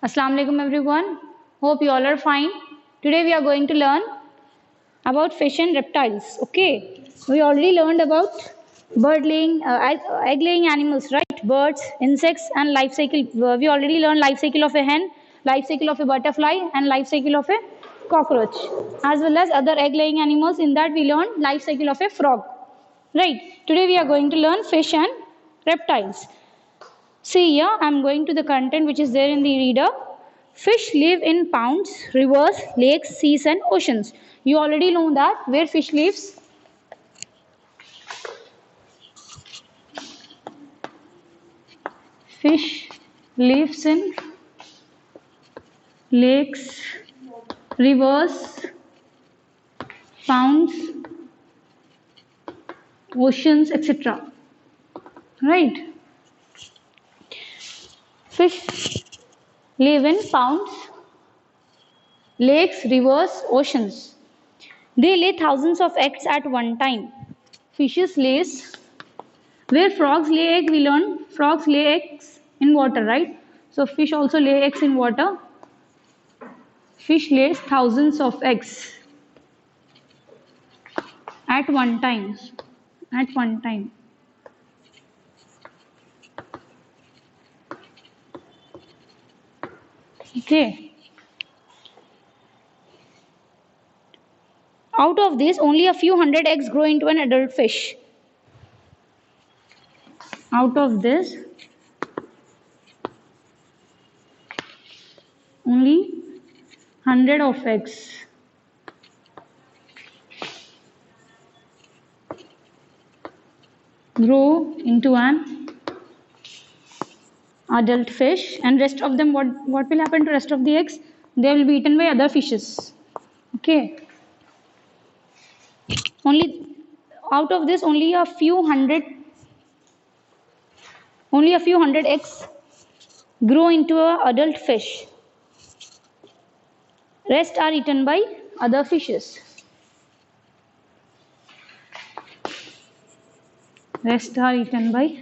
Assalamu alaikum everyone. Hope you all are fine. Today we are going to learn about fish and reptiles. Okay. We already learned about bird laying, egg laying animals, right? Birds, insects, and life cycle. We already learned life cycle of a hen, life cycle of a butterfly, and life cycle of a cockroach, as well as other egg laying animals. In that we learned life cycle of a frog. Right. Today we are going to learn fish and reptiles. See here, I am going to the content which is there in the reader. Fish live in ponds, rivers, lakes, seas, and oceans. You already know that where fish lives. Fish lives in lakes, rivers, ponds, oceans, etc. Right? Fish live in ponds, lakes, rivers, oceans. They lay thousands of eggs at one time. Fishes lays where frogs lay egg, we learn frogs lay eggs in water, right? So fish also lay eggs in water. Fish lays thousands of eggs at one time. At one time. Okay. Out of this, only a few hundred eggs grow into an adult fish. Out of this, only 100 of eggs grow into an adult fish, and rest of them, what will happen to rest of the eggs? They will be eaten by other fishes. Okay. Only out of this, only a few hundred eggs grow into an adult fish. Rest are eaten by other fishes. Rest are eaten by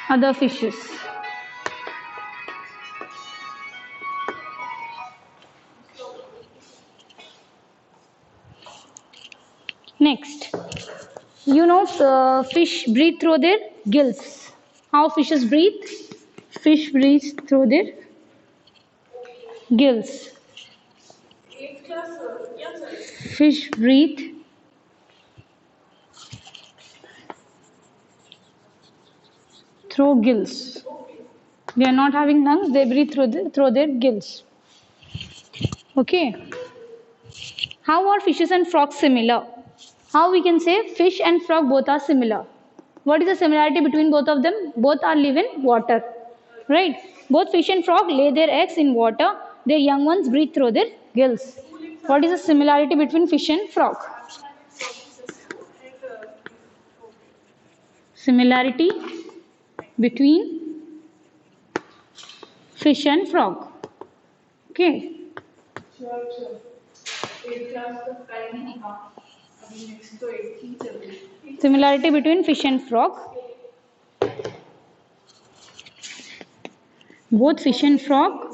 other fishes. Next, you know fish breathe through their gills. How fishes breathe? Fish breathes through their gills. Fish breathe through gills. They are not having lungs, they breathe through their gills. Okay. How are fishes and frogs similar? How we can say fish and frog both are similar? What is the similarity between both of them? Both are live in water. Right? Both fish and frog lay their eggs in water. Their young ones breathe through their gills. What is the similarity between fish and frog? Similarity between fish and frog. Okay. Similarity between fish and frog. Both fish and frog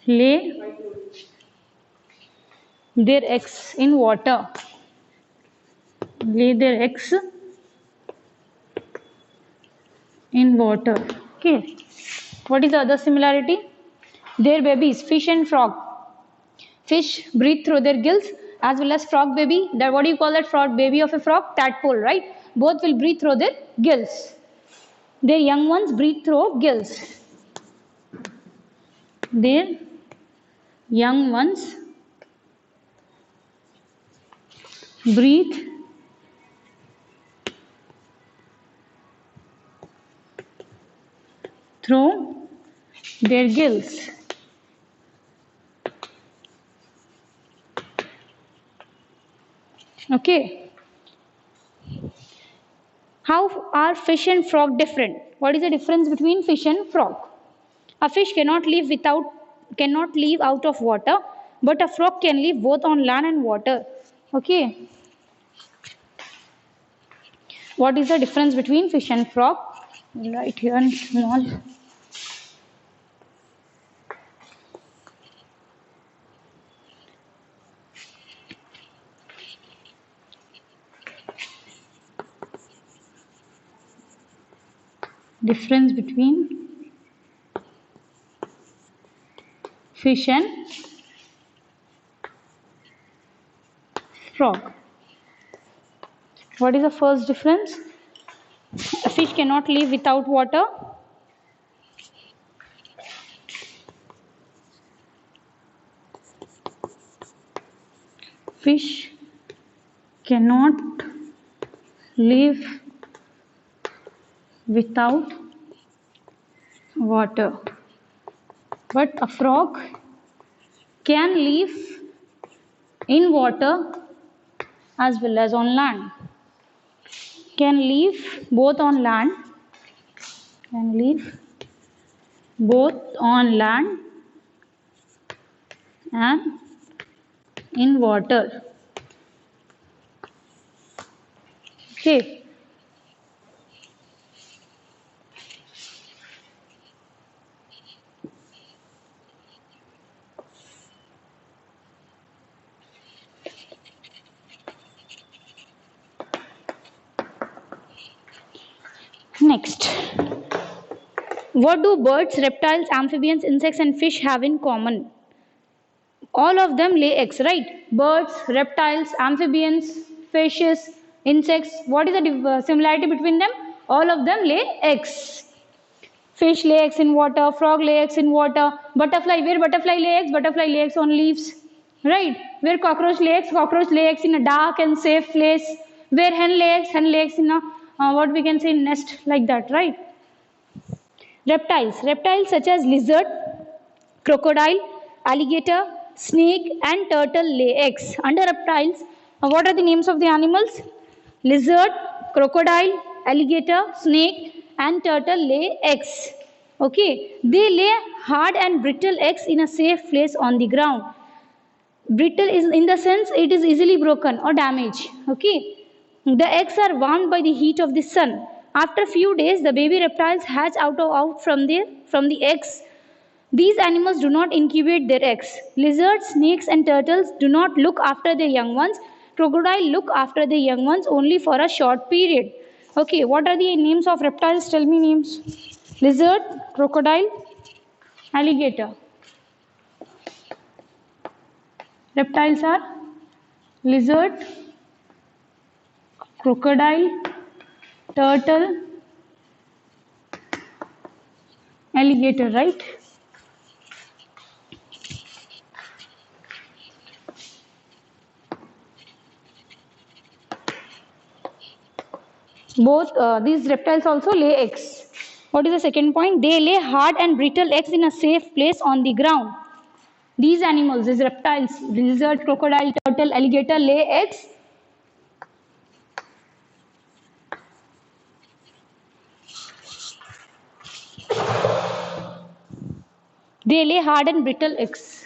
lay their eggs in water. Lay their eggs in water. Okay. What is the other similarity? Their babies, fish and frog. Fish breathe through their gills, as well as frog baby. That, what do you call that frog baby of a frog? Tadpole, right? Both will breathe through their gills. Their young ones breathe through gills. Their young ones breathe through their gills. Okay. How are fish and frog different? What is the difference between fish and frog? A fish cannot live without cannot live out of water, but a frog can live both on land and water. Okay. What is the difference between fish and frog? Right here in small. Difference between fish and frog. What is the first difference? A fish cannot live without water. Fish cannot live without water, but a frog can live in water as well as on land. Can live both on land. Can live both on land and in water. Okay. Next, what do birds, reptiles, amphibians, insects, and fish have in common? All of them lay eggs, right? Birds, reptiles, amphibians, fishes, insects. What is the similarity between them? All of them lay eggs. Fish lay eggs in water, frog lay eggs in water, butterfly, where butterfly lay eggs? Butterfly lay eggs on leaves, right? Where cockroach lay eggs? Cockroach lay eggs in a dark and safe place. Where hen lay eggs? Hen lay eggs in a what we can say nest, like that, right? Reptiles such as lizard, crocodile, alligator, snake and turtle lay eggs. Under reptiles, what are the names of the animals? Lizard, crocodile, alligator, snake and turtle lay eggs. Okay, they lay hard and brittle eggs in a safe place on the ground. Brittle is in the sense it is easily broken or damaged. Okay, the eggs are warmed by the heat of the sun. After a few days, the baby reptiles hatch out from the eggs. These animals do not incubate their eggs. Lizards, snakes, and turtles do not look after their young ones. Crocodile look after their young ones only for a short period. Okay, what are the names of reptiles? Tell me names. Lizard, crocodile, alligator. Reptiles are lizard, crocodile, turtle, alligator, right? Both these reptiles also lay eggs. What is the second point? They lay hard and brittle eggs in a safe place on the ground. These animals, these reptiles, lizard, crocodile, turtle, alligator lay eggs. They lay hard and brittle eggs.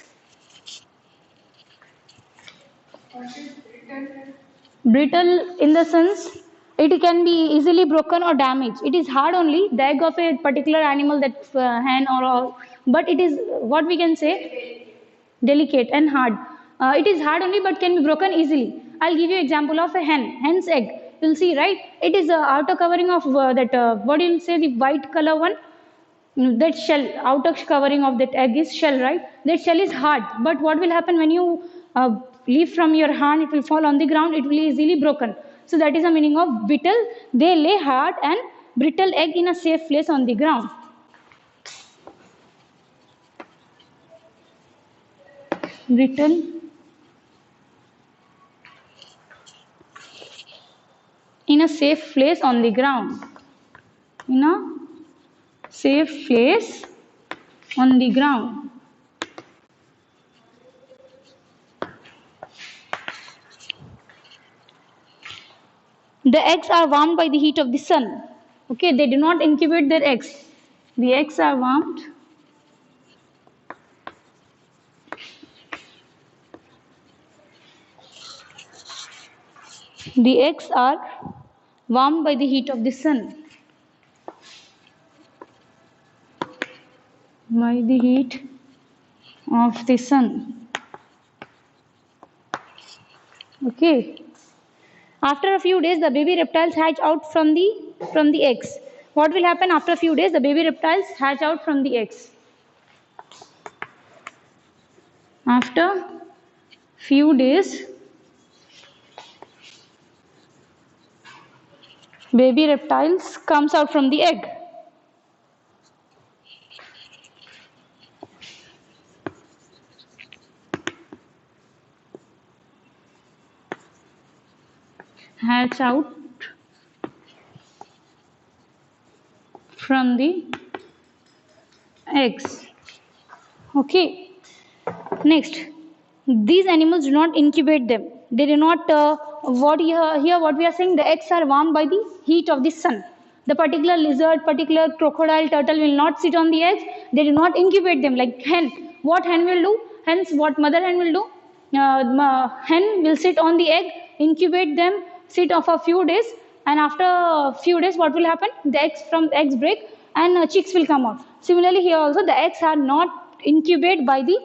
Brittle in the sense it can be easily broken or damaged. It is hard only, the egg of a particular animal, that hen or but it is what we can say delicate and hard. It is hard only but can be broken easily. I'll give you example of a hen's egg. You'll see, right? It is outer covering of that what you'll say, the white color one. That shell, outer covering of that egg is shell, right? That shell is hard, but what will happen when you leave from your hand? It will fall on the ground. It will be easily broken. So that is the meaning of brittle. They lay hard and brittle egg in a safe place on the ground. Brittle in a safe place on the ground. In a safe place on the ground. The eggs are warmed by the heat of the sun. Okay, they do not incubate their eggs. The eggs are warmed The eggs are warmed by the heat of the sun. By the heat of the sun. Okay. After a few days, the baby reptiles hatch out from the eggs. What will happen after a few days? The baby reptiles hatch out from the eggs. After few days, baby reptiles comes out from the egg. Hatch out from the eggs. Okay. Next, these animals do not incubate them. They do not. What here? What we are saying? The eggs are warmed by the heat of the sun. The particular lizard, particular crocodile, turtle will not sit on the eggs. They do not incubate them like hen. What hen will do? Hence, what mother hen will do? Hen will sit on the egg, incubate them, sit for a few days, and after a few days, what will happen? The eggs break, and chicks will come out. Similarly, here also the eggs are not incubated by the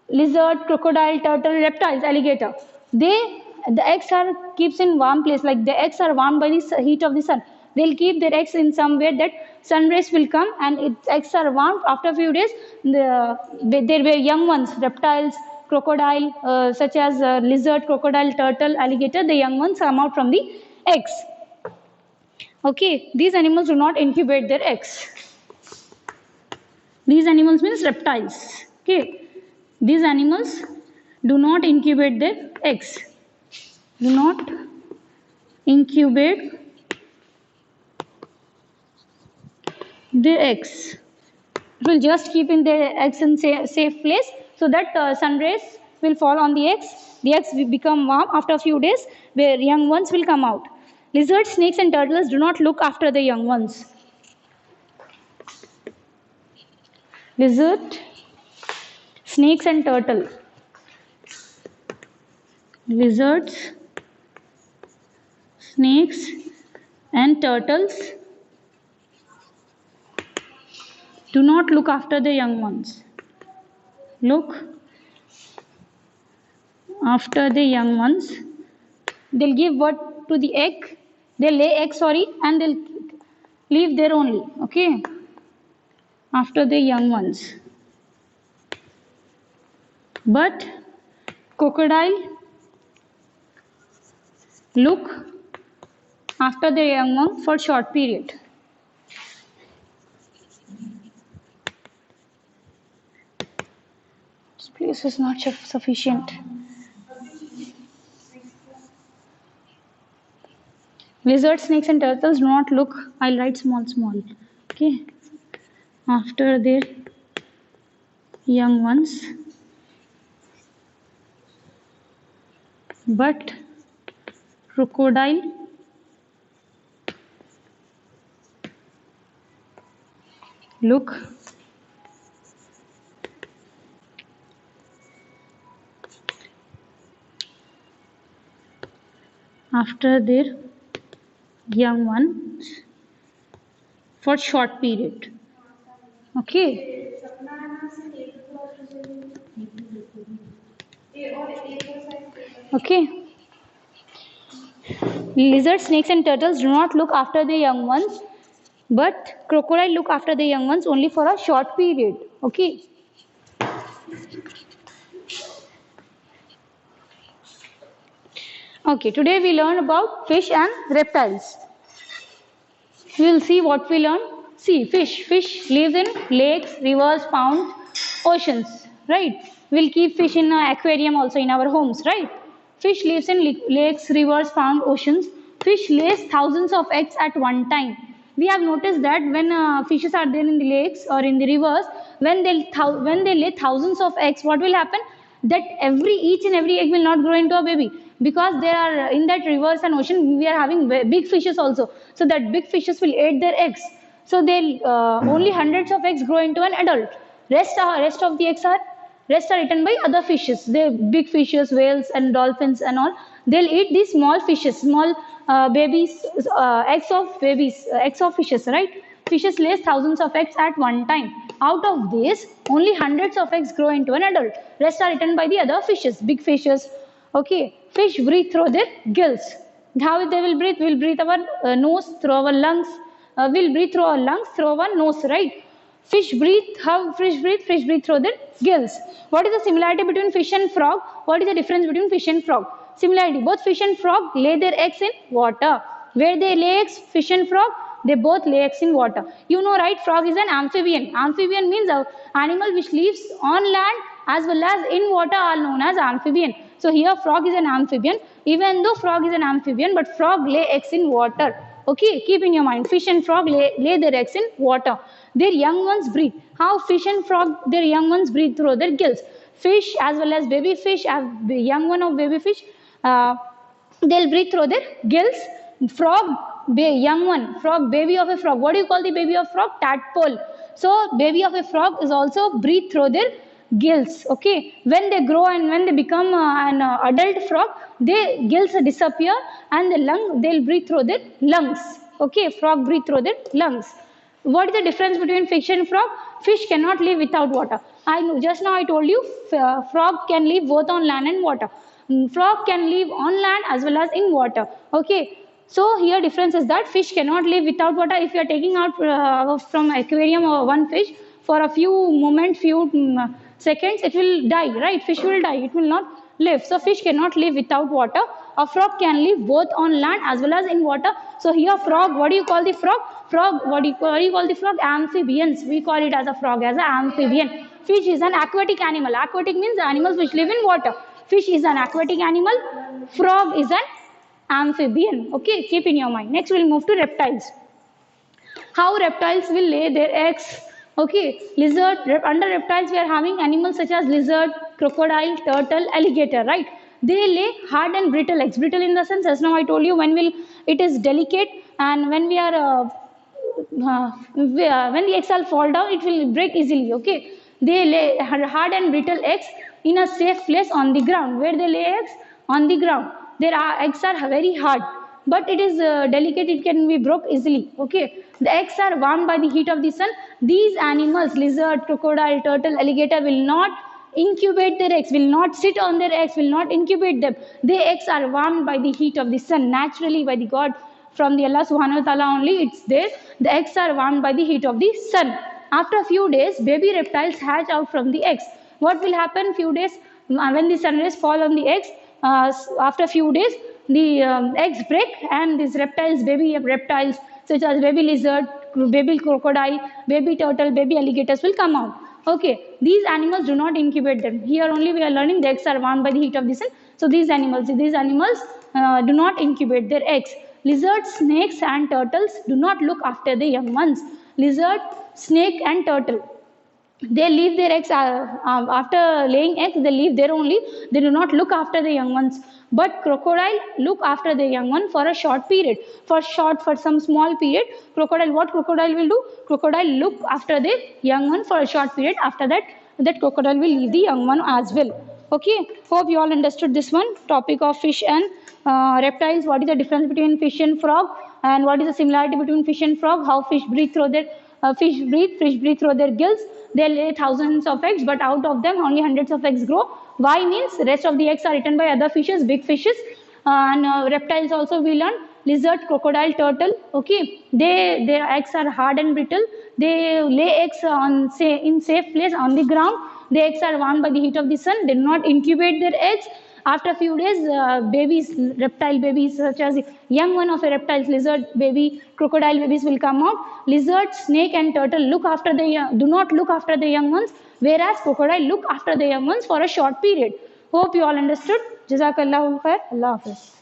lizard, crocodile, turtle, reptiles, alligator. The eggs are keeps in warm place, like the eggs are warmed by the heat of the sun. They'll keep their eggs in somewhere that sun rays will come, and its eggs are warmed. After a few days, there were young ones, reptiles, crocodile, such as lizard, crocodile, turtle, alligator. The young ones come out from the eggs. Okay, these animals do not incubate their eggs. These animals means reptiles. Okay. These animals do not incubate their eggs. Do not incubate their eggs. It will just keep in their eggs in safe place so that sun rays will fall on the eggs. The eggs will become warm after a few days, where young ones will come out. Lizards, snakes, and turtles do not look after the young ones. Lizard, snakes, and turtle. Lizards, snakes, and turtles do not look after the young ones. Look after the young ones. They'll give birth to the egg. They'll lay eggs, and they'll leave there only. Okay. After the young ones. But crocodile look after the young one for short period. This place is not sufficient. Lizards, snakes, and turtles do not look. I'll write small. Okay. After their young ones. But crocodile look after their young ones for short period. Okay. Okay. Lizards, snakes, and turtles do not look after the young ones, but crocodile look after the young ones only for a short period. Okay. Okay, today we learn about fish and reptiles. We will see what we learn. See, fish. Fish lives in lakes, rivers, ponds, oceans, right? We'll keep fish in an aquarium also in our homes, right? Fish lives in lakes, rivers, ponds, oceans. Fish lays thousands of eggs at one time. We have noticed that when fishes are there in the lakes or in the rivers, when they lay thousands of eggs, what will happen? That each and every egg will not grow into a baby, because they are in that rivers and ocean. We are having big fishes also, so that big fishes will eat their eggs. So they'll only hundreds of eggs grow into an adult. Rest of the eggs are Rest are eaten by other fishes. They big fishes, whales and dolphins and all. They'll eat these small fishes, small babies, eggs of babies, eggs of fishes, right? Fishes lays thousands of eggs at one time. Out of this, only hundreds of eggs grow into an adult. Rest are eaten by the other fishes, big fishes. Okay, fish breathe through their gills. How they will breathe? We'll breathe our nose through our lungs. We'll breathe through our lungs through our nose, right? Fish breathe. How fish breathe? Fish breathe through their gills. What is the similarity between fish and frog? What is the difference between fish and frog? Similarity. Both fish and frog lay their eggs in water. Where they lay eggs, fish and frog, they both lay eggs in water. You know, right? Frog is an amphibian. Amphibian means an animal which lives on land as well as in water are known as amphibian. So here frog is an amphibian. Even though frog is an amphibian, but frog lay eggs in water. Okay, keep in your mind. Fish and frog lay their eggs in water. Their young ones breathe. How fish and frog, their young ones breathe through their gills. Fish as well as baby fish, the young one of baby fish, they'll breathe through their gills. Frog, young one, frog, baby of a frog. What do you call the baby of frog? Tadpole. So baby of a frog is also breathe through their gills. Okay, when they grow and when they become an adult frog, their gills disappear and the lung, they'll breathe through their lungs. Okay, frog breathe through their lungs. What is the difference between fish and frog? Fish cannot live without water. I know, just now I told you frog can live both on land and water. Frog can live on land as well as in water. Okay, so here difference is that fish cannot live without water. If you are taking out from aquarium or one fish for a few moments, few seconds, it will die, right? Fish will die, it will not live. So fish cannot live without water. A frog can live both on land as well as in water. So here frog, what do you call the frog? Frog, what do you call the frog? Amphibians. We call it as a frog, as an amphibian. Fish is an aquatic animal. Aquatic means animals which live in water. Fish is an aquatic animal. Frog is an amphibian. Okay, keep in your mind. Next we'll move to reptiles. How reptiles will lay their eggs. Okay, lizard, under reptiles we are having animals such as lizard, crocodile, turtle, alligator, right? They lay hard and brittle eggs. Brittle in the sense, as now I told you, when it is delicate and when we are when the eggs all fall down, it will break easily. Okay, they lay hard and brittle eggs in a safe place on the ground. Where they lay eggs? On the ground. Their eggs are very hard, but it is delicate. It can be broke easily. Okay, the eggs are warmed by the heat of the sun. These animals, lizard, crocodile, turtle, alligator, will not incubate their eggs, will not sit on their eggs, will not incubate them. Their eggs are warmed by the heat of the sun, naturally by the God, from the Allah subhanahu wa ta'ala only it's there. The eggs are warmed by the heat of the sun. After a few days, baby reptiles hatch out from the eggs. What will happen few days when the sun rays fall on the eggs? After a few days, the eggs break and these reptiles, baby reptiles such as baby lizard, baby crocodile, baby turtle, baby alligators will come out. Okay, these animals do not incubate them. Here only we are learning the eggs are warmed by the heat of the sun. So these animals do not incubate their eggs. Lizards, snakes and turtles do not look after the young ones. Lizard, snake and turtle, they leave their eggs after laying eggs, they leave there only. They do not look after the young ones. But crocodile look after the young one for a short period. For some small period, what crocodile will do? Crocodile look after the young one for a short period. After that crocodile will leave the young one as well. Okay, hope you all understood this one topic of fish and reptiles. What is the difference between fish and frog, and what is the similarity between fish and frog? How fish breathe through their fish breathe through their gills. They lay thousands of eggs, but out of them only hundreds of eggs grow. Why means the rest of the eggs are eaten by other fishes, big fishes, and reptiles also we learn. Lizard, crocodile, turtle. Okay, their eggs are hard and brittle. They lay eggs in safe place on the ground. The eggs are warmed by the heat of the sun. They do not incubate their eggs. After a few days, reptile babies such as young one of a reptiles, lizard baby, crocodile babies will come out. Lizard, snake and turtle do not look after the young ones, whereas crocodile look after the young ones for a short period. Hope you all understood. Jazakallahu khair. Allah Hafiz.